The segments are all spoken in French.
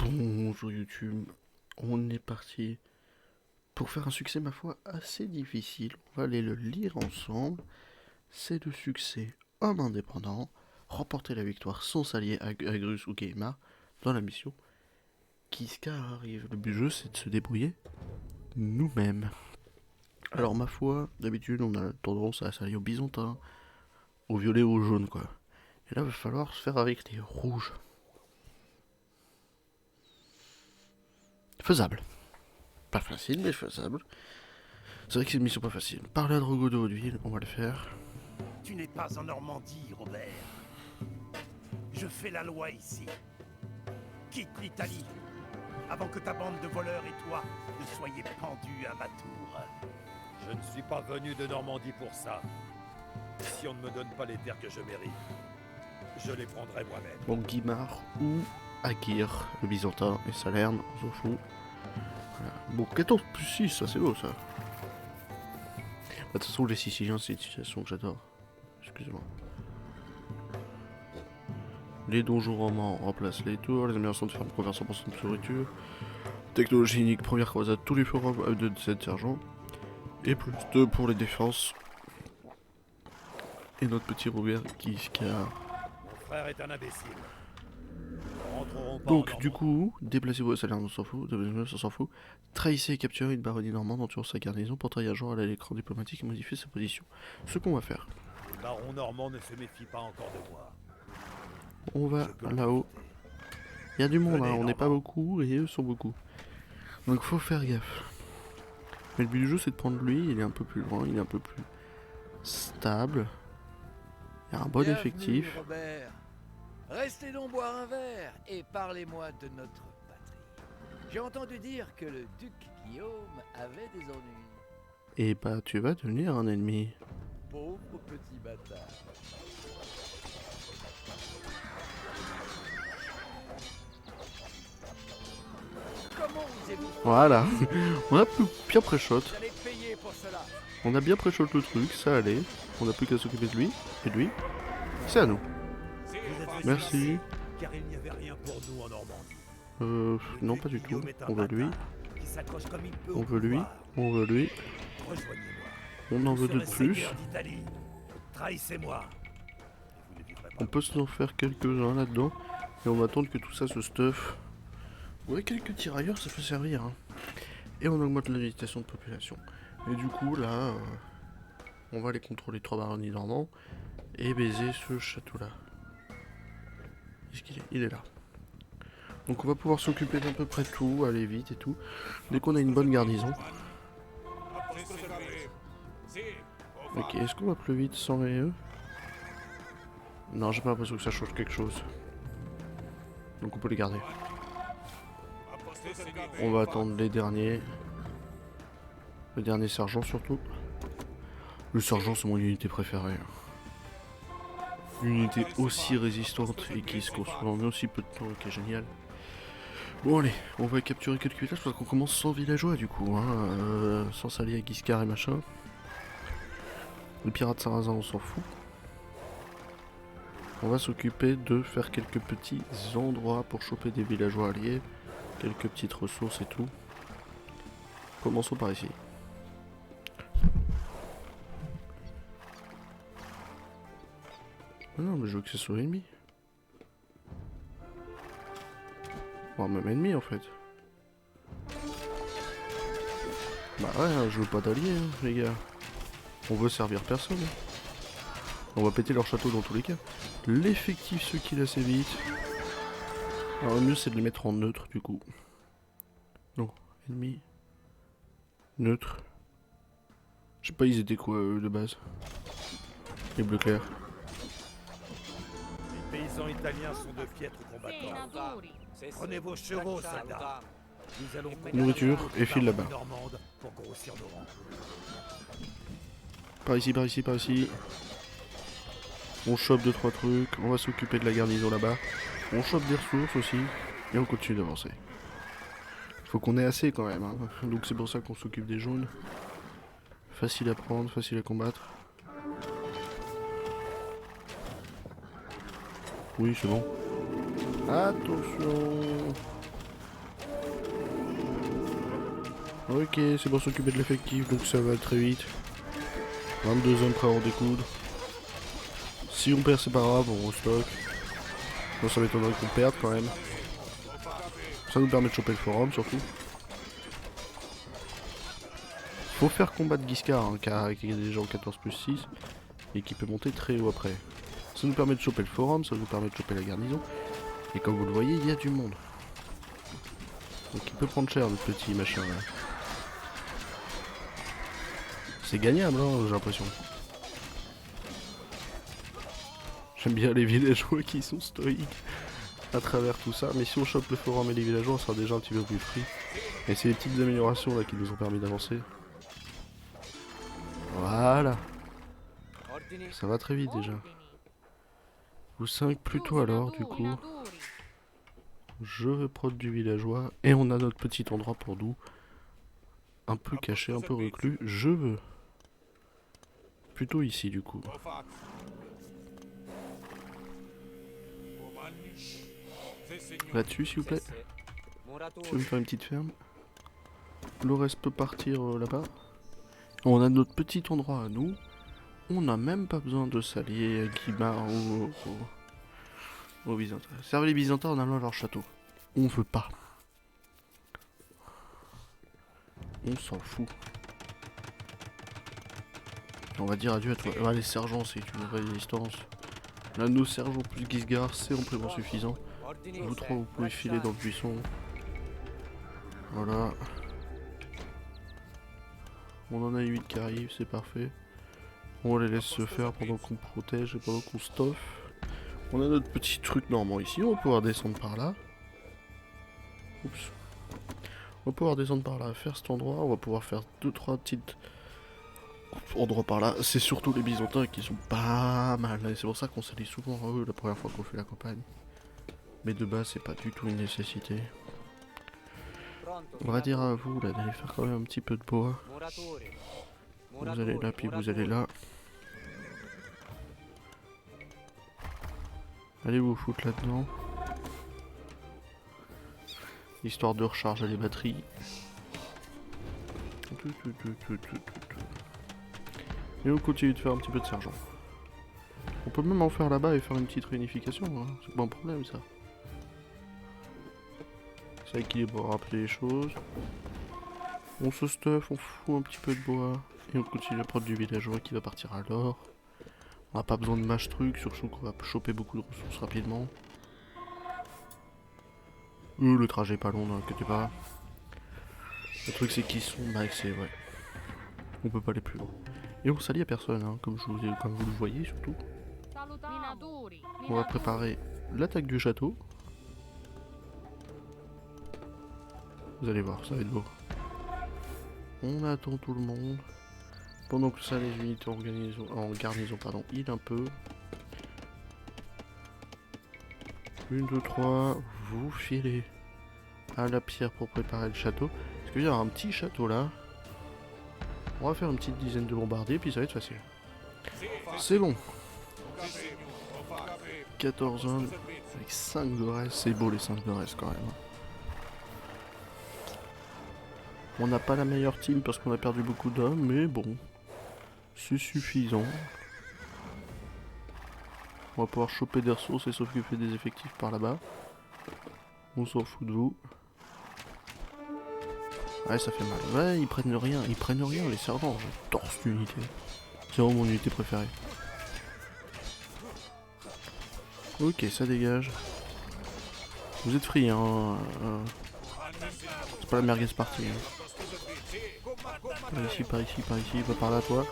Bonjour YouTube, on est parti pour faire un succès ma foi assez difficile. On va aller le lire ensemble. C'est le succès homme indépendant, remporter la victoire sans allier Agrus ou Gaimar dans la mission. Kiska arrive. Le but du jeu c'est de se débrouiller nous-mêmes. Alors ma foi, d'habitude on a tendance à s'allier au byzantin, au violet ou au jaune quoi. Et là il va falloir se faire avec les rouges. Faisable. Pas facile, mais faisable. C'est vrai que c'est une mission pas facile. Parler à Drogo de Hauteville, on va le faire. Tu n'es pas en Normandie, Robert. Je fais la loi ici. Quitte l'Italie, avant que ta bande de voleurs et toi ne soyez pendus à ma tour. Je ne suis pas venu de Normandie pour ça. Si on ne me donne pas les terres que je mérite, je les prendrai moi-même. Bon, Guimard ou Akir, le byzantin et Salerne, on s'en fout. Voilà. Bon, 14 plus 6, ça c'est beau ça. De toute façon, les Siciliens, c'est une situation que j'adore. Excusez-moi. Les donjons romans remplacent les tours, les améliorations de ferme convertent 100% de nourriture. Technologie unique, première croisade, tous les forums de 7 sergents. Et plus 2 pour les défenses. Et notre petit Robert qui Mon frère est un imbécile. Nous rentrerons pas Donc, en du Normandie. coup, déplacez-vous à Salerne, on s'en fout, on s'en fout. Trahissez et capturez une baronnie normande entourant sa garnison pour trahir à jour à l'écran diplomatique et modifier sa position. Ce qu'on va faire. Les barons normands ne se méfient pas encore de moi. On va Je peux le là-haut. Il y a du monde, Venez, hein, on n'est pas Normand. beaucoup et eux sont beaucoup. Donc faut faire gaffe. Mais le but du jeu c'est de prendre lui, il est un peu plus loin, il est un peu plus stable. Il y a un bon Bienvenue, effectif. Robert. Restez donc boire un verre et parlez-moi de notre patrie. J'ai entendu dire que le duc Guillaume avait des ennuis. Et bah tu vas devenir un ennemi. Pauvre petit bâtard. Comment osez-vous? Voilà. On a bien pré-shot. Vous allez payer pour cela. On a bien pré-shot le truc, ça allait. On n'a plus qu'à s'occuper de lui. Et de lui. C'est à nous. Vous êtes venus Merci. ici, car il n'y avait rien pour nous en Normandie. Euh, Le non duc pas du tout. Guillaume est un On veut lui. bâtard qui s'accroche comme il peut On au veut lui. pouvoir. On veut lui. Rejoignez-moi. On en Vous veut deux de serez plus. seigneur d'Italie. Trahissez-moi. Et vous ne vivrez pas. On peut s'en faire quelques-uns là-dedans. Et on va attendre que tout ça se stuff. Ouais, quelques tirailleurs, ça peut servir. Hein. Et on augmente l'habitation de population. Et du coup, là, on va aller contrôler 3 baronnies normands et baiser ce château-là. Est-ce qu'il est? Il est là. Donc on va pouvoir s'occuper d'à peu près tout, aller vite et tout. Dès qu'on a une bonne garnison. Ok, est-ce qu'on va plus vite sans les eux? Non, j'ai pas l'impression que ça change quelque chose. Donc on peut les garder. On va attendre les derniers. Le dernier sergent surtout. Le sergent c'est mon unité préférée. Une unité aussi résistante et qui se construit en aussi peu de temps, ok génial. Bon allez, on va capturer quelques villages parce qu'on commence sans villageois du coup, hein, sans s'allier à Guiscard et machin. Les pirates sarrasins on s'en fout. On va s'occuper de faire quelques petits endroits pour choper des villageois alliés. Quelques petites ressources et tout. Commençons par ici. Ah non, mais je veux que ce soit ennemi. Bon, même ennemi en fait. Bah ouais, hein, je veux pas d'alliés, hein, les gars. On veut servir personne. On va péter leur château dans tous les cas. L'effectif se kill assez vite. Alors le mieux c'est de les mettre en neutre du coup. Non, ennemi. Neutre. Je sais pas, ils étaient quoi eux de base. Les bleus clairs. Les paysans italiens sont de piètres combattants. Prenez vos chevaux, soldats. Nous allons Nourriture et file là-bas. normande pour grossir nos rangs. Par ici, par ici, par ici. On chope 2-3 trucs. On va s'occuper de la garnison là-bas. On chope des ressources aussi. Et on continue d'avancer. Faut qu'on ait assez quand même. Hein. Donc c'est pour ça qu'on s'occupe des jaunes. Facile à prendre, facile à combattre. Oui, c'est bon. Attention. Ok, c'est pour s'occuper de l'effectif, donc ça va très vite. 22 hommes prêts à en découdre. Si on perd, c'est pas grave, on restock. Non, ça m'étonnerait qu'on perde quand même. Ça nous permet de choper le forum surtout. Faut faire combattre Guiscard, hein, car qui est déjà en 14+6 et qui peut monter très haut après. Ça nous permet de choper le forum, ça nous permet de choper la garnison. Et comme vous le voyez, il y a du monde. Donc il peut prendre cher le petit machin là. C'est gagnable, hein, j'ai l'impression. J'aime bien les villageois qui sont stoïques à travers tout ça, mais si on chope le forum et les villageois, on sera déjà un petit peu plus free. Et c'est les petites améliorations là qui nous ont permis d'avancer. Voilà. Ça va très vite déjà. Vous 5 plutôt alors, du coup. Je veux prod du villageois. Et on a notre petit endroit pour nous. Un peu caché, un peu reclus. Je veux. Plutôt ici, du coup. Là-dessus, s'il vous plaît. Tu veux me faire une petite ferme? Le reste peut partir là-bas. On a notre petit endroit à nous. On n'a même pas besoin de s'allier à Guimard ou aux Byzantins. Servez les Byzantins en allant à leur château. On veut pas. On s'en fout. On va dire adieu à toi. Ah, les sergents, c'est une vraie résistance. Là, nos sergents plus Guisgard, c'est amplement suffisant. Vous trois, vous pouvez filer dans le buisson. Voilà. On en a 8 qui arrivent, c'est parfait. On les laisse se faire pendant qu'on protège et pendant qu'on stoffe. On a notre petit truc normand ici, on va pouvoir descendre par là. Oups. On va pouvoir descendre par là, faire cet endroit, on va pouvoir faire 2-3 petites endroits par là. C'est surtout les Byzantins qui sont pas mal, et c'est pour ça qu'on s'allie souvent à eux la première fois qu'on fait la campagne. Mais de base, c'est pas du tout une nécessité. On va dire à vous là d'aller faire quand même un petit peu de bois. Vous allez là, puis vous allez là. Allez vous foutre là-dedans. Histoire de recharger les batteries. Et on continue de faire un petit peu de sergent. On peut même en faire là-bas et faire une petite réunification, hein. C'est pas un problème ça. Ça équilibre rappeler les choses. On se stuff, on fout un petit peu de bois. Et on continue la prod du villageois qui va partir à l'or. On n'a pas besoin de mâche truc, surtout qu'on va choper beaucoup de ressources rapidement. Le trajet est pas long, n'inquiétez pas. Le truc c'est qu'ils sont maxés, ouais. On peut pas aller plus loin. Et on s'allie à personne, hein, comme vous le voyez surtout. On va préparer l'attaque du château. Vous allez voir, ça va être beau. On attend tout le monde. Pendant que ça, les unités en garnison, pardon, il un peu. 1, 2, 3, vous filez à la pierre pour préparer le château. Parce qu'il y a un petit château là. On va faire une petite dizaine de bombardiers, puis ça va être facile. C'est bon. 14 hommes avec 5 de reste. C'est beau les 5 de reste quand même. On n'a pas la meilleure team parce qu'on a perdu beaucoup d'hommes, mais bon. C'est suffisant. On va pouvoir choper des ressources et s'occuper des effectifs par là-bas. On s'en fout de vous. Ouais, ça fait mal. Ouais, ils prennent rien les servants. Je torse l'unité. C'est vraiment mon unité préférée. Ok, ça dégage. Vous êtes free, hein. C'est pas la merguez partie. Hein. Par ici, par ici, par ici, va par là, toi.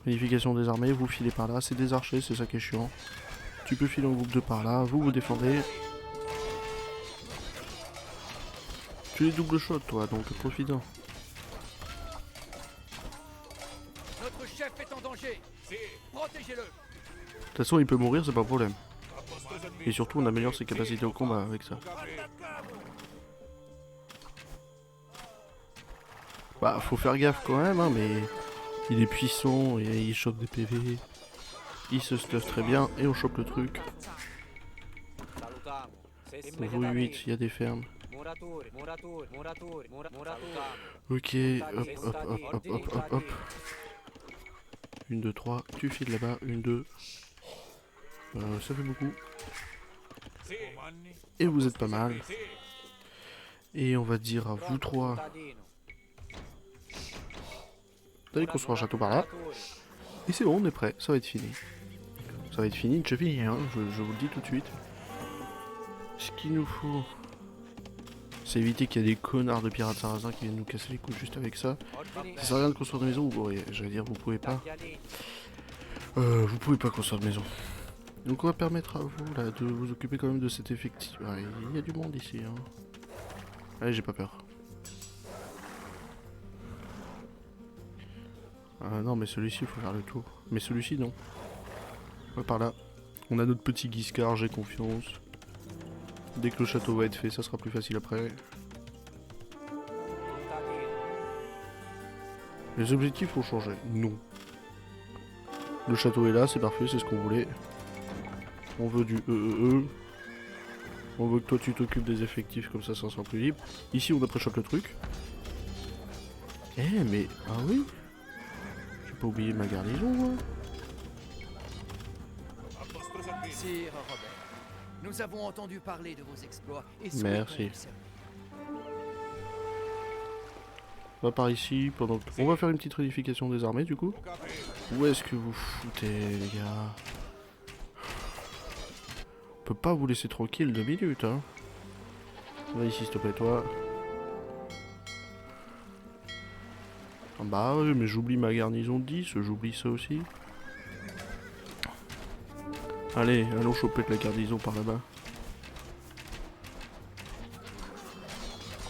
Unification des armées, vous filez par là, c'est des archers, c'est ça qui est chiant. Tu peux filer en groupe de par là, vous vous défendez. Tu les double shot toi, donc profite-en. Notre chef est en danger. Protégez-le. De toute façon il peut mourir, c'est pas un problème. Et surtout on améliore ses capacités au combat avec ça. Bah faut faire gaffe quand même, hein, mais il est puissant et il chope des PV. Il se stuff très bien et on chope le truc. Vous 8, il y a des fermes. Ok, hop, hop, hop, hop, hop, hop, hop. 1, 2, 3, tu files là-bas, 1, 2. Ça fait beaucoup. Et vous êtes pas mal. Et on va dire à vous trois d'aller construire un château par là. Et c'est bon, on est prêt, ça va être fini. Ça va être fini, je finis, hein, je vous le dis tout de suite. Ce qu'il nous faut, c'est éviter qu'il y ait des connards de pirates sarrasins qui viennent nous casser les couilles juste avec ça. Ça sert à rien de construire de maison, j'allais dire vous pouvez pas. Vous pouvez pas construire de maison. Donc on va permettre à vous là de vous occuper quand même de cet effectif. Ouais, il y a du monde ici. Hein. Allez, j'ai pas peur. Non mais celui-ci il faut faire le tour. Mais celui-ci non. Ouais, par là. On a notre petit Guiscard, j'ai confiance. Dès que le château va être fait, ça sera plus facile après. Les objectifs ont changé. Non. Le château est là, c'est parfait, c'est ce qu'on voulait. On veut du On veut que toi tu t'occupes des effectifs, comme ça sera plus libre. Ici on après-chope le truc. Eh mais... Ah oui. J'ai pas oublié ma garnison moi. Sire Robert, nous avons entendu parler de vos exploits et merci. vous servir. On va par ici, pendant que... On va faire une petite réunification des armées du coup. Où est-ce que vous foutez les gars? On peut pas vous laisser tranquille 2 minutes hein. Va ici s'il te plaît toi. Ah bah oui mais j'oublie ma garnison de 10, j'oublie ça aussi. Allez, allons choper de la garnison par là-bas.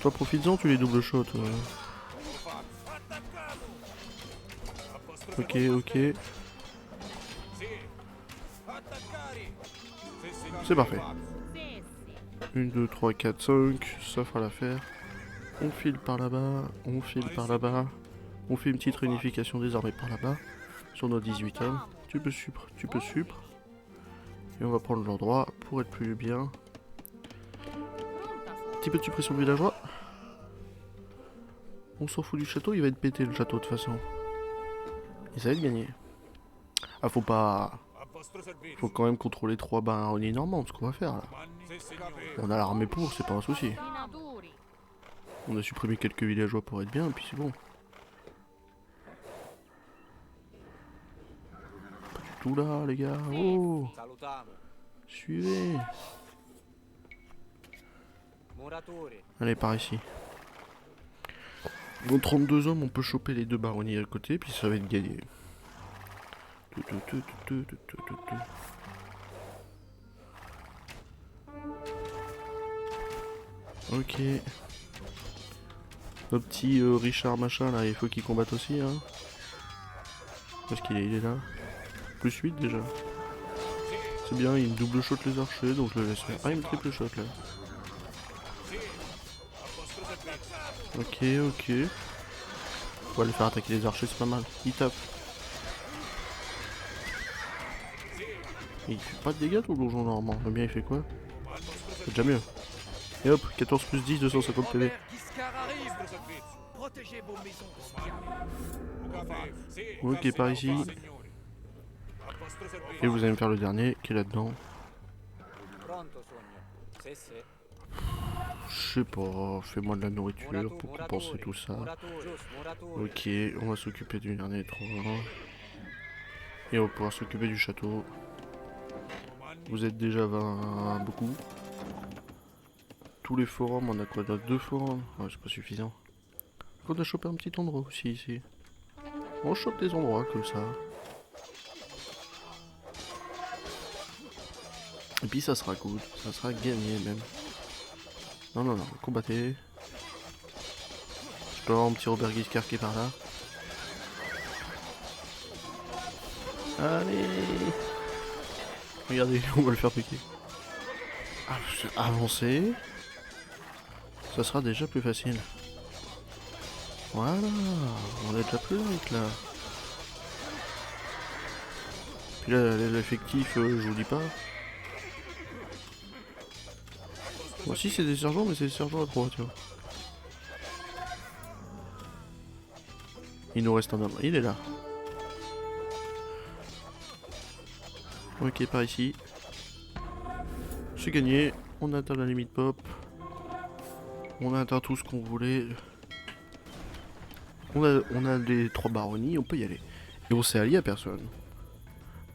Toi profites-en, tu les double shots. Ok, ok. C'est parfait. 1, 2, 3, 4, 5. Ça fera l'affaire. On file par là-bas. On file par là-bas. On fait une petite réunification des armées par là-bas. Sur nos 18 hommes. Tu peux supre, tu peux supre. Et on va prendre l'endroit pour être plus bien. Petit peu de suppression de villageois. On s'en fout du château, il va être pété le château de toute façon. Et ça va être gagné. Ah faut pas... Faut quand même contrôler 3 baronnies normandes, ce qu'on va faire là. On a l'armée pour, c'est pas un souci. On a supprimé quelques villageois pour être bien, et puis c'est bon. Pas du tout là les gars, oh. Suivez. Allez par ici. Bon 32 hommes, on peut choper les 2 baronnies à côté, puis ça va être gagné. Ok. Notre petit Richard machin là, il faut qu'il combatte aussi hein. Parce qu'il est, il est là. Plus 8 déjà. C'est bien, il me double shot les archers, donc je le laisse faire. Ah il me triple shot là. Ok, ok. On va aller faire attaquer les archers, c'est pas mal. Il tape. Il fait pas de dégâts tout le donjon normand. Le mien il fait quoi? C'est déjà mieux. Et hop, 14 plus 10, 250 PV. Protégez vos maisons. Ok, par ici. Et vous allez me faire le dernier qui est là-dedans. Je sais pas, fais-moi de la nourriture pour compenser tout ça. Ok, on va s'occuper du dernier 3. Et on va pouvoir s'occuper du château. Vous êtes déjà 20, beaucoup. Tous les forums, on a quoi? 2 forums? Ouais, c'est pas suffisant. On a chopé un petit endroit aussi ici. On chope des endroits comme ça. Et puis ça sera good, ça sera gagné même. Non, non, non, combattez. Je peux avoir un petit Robert Guiscard qui est par là. Allez. Regardez, on va le faire piquer. Avancer. Ça sera déjà plus facile. Voilà, on est déjà plus vite là. Puis là, l'effectif, je vous dis pas. Moi aussi c'est des sergents, mais c'est des sergents à 3, tu vois. Il nous reste un homme. Il est là. Ok, par ici. C'est gagné. On a atteint la limite pop. On a atteint tout ce qu'on voulait. On a les 3 baronnies, on peut y aller. Et on s'est allié à personne.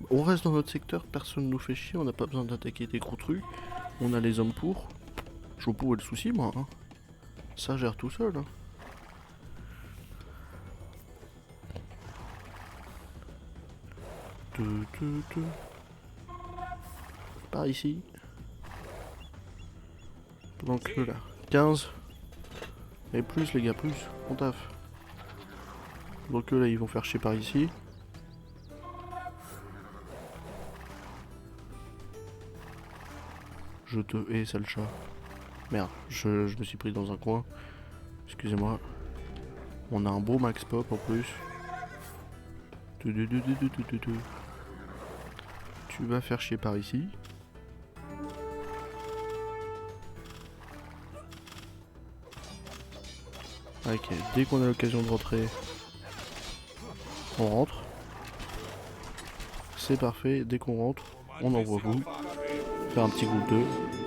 On reste dans notre secteur, personne nous fait chier, on n'a pas besoin d'attaquer des gros trucs. On a les hommes pour. Je vois pas où est le souci, moi. Hein. Ça gère tout seul. Hein. Par ici. Pendant que là. 15. Et plus les gars, plus. On taffe. Donc là ils vont faire chier par ici. Je te hais, sale chat. Merde, je me suis pris dans un coin. Excusez-moi. On a un beau max pop en plus. Tu vas faire chier par ici. Ok, dès qu'on a l'occasion de rentrer, on rentre. C'est parfait, dès qu'on rentre, on envoie vous. Faire un petit groupe 2.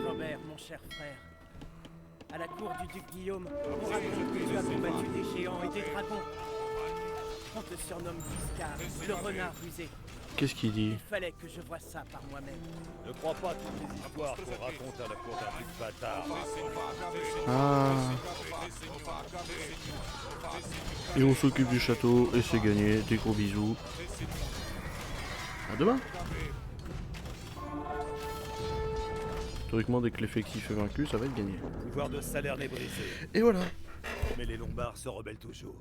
Robert, mon cher frère, à la cour du duc Guillaume, on raconte que tu as combattu des géants et des dragons. On te surnomme Guiscard, le renard rusé. Qu'est-ce qu'il dit? Il fallait que je voie ça par moi-même. Ne crois pas toutes les histoires qu'on raconte à la cour d'un duc bâtard. Ah. Et on s'occupe du château et c'est gagné. Des gros bisous. À demain. Théoriquement, dès que l'effectif est vaincu, ça va être gagné. Pouvoir de Salerne est brisé, Et voilà. mais les Lombards se rebellent toujours.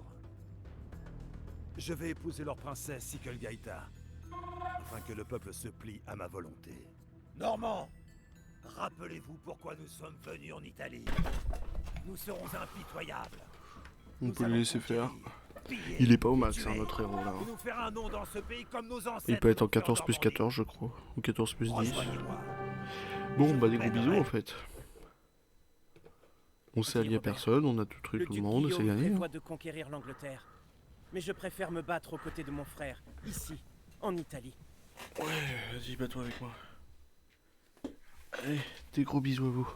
Je vais épouser leur princesse Sikelgaïta, afin que le peuple se plie à ma volonté. Normands, rappelez-vous pourquoi nous sommes venus en Italie. Nous serons impitoyables. On Nous peut le allons laisser faire. piller, Il est pas au max, tuer, hein, notre héros là. et nous faire un nom dans ce pays comme nos ancêtres. Il peut être en l'ont fait 14 plus Normandie. 14, je crois. Ou 14 plus 10. Rejoignez-moi. Bon, bah des gros bisous en fait. On s'est allié à personne, on a tout Le tué tout le duc monde, c'est Guillaume gagné. prévoit de conquérir l'Angleterre. Mais je préfère me battre aux côtés de mon frère, ici, en Italie. Ouais, vas-y, bats-toi avec moi. Allez, des gros bisous à vous.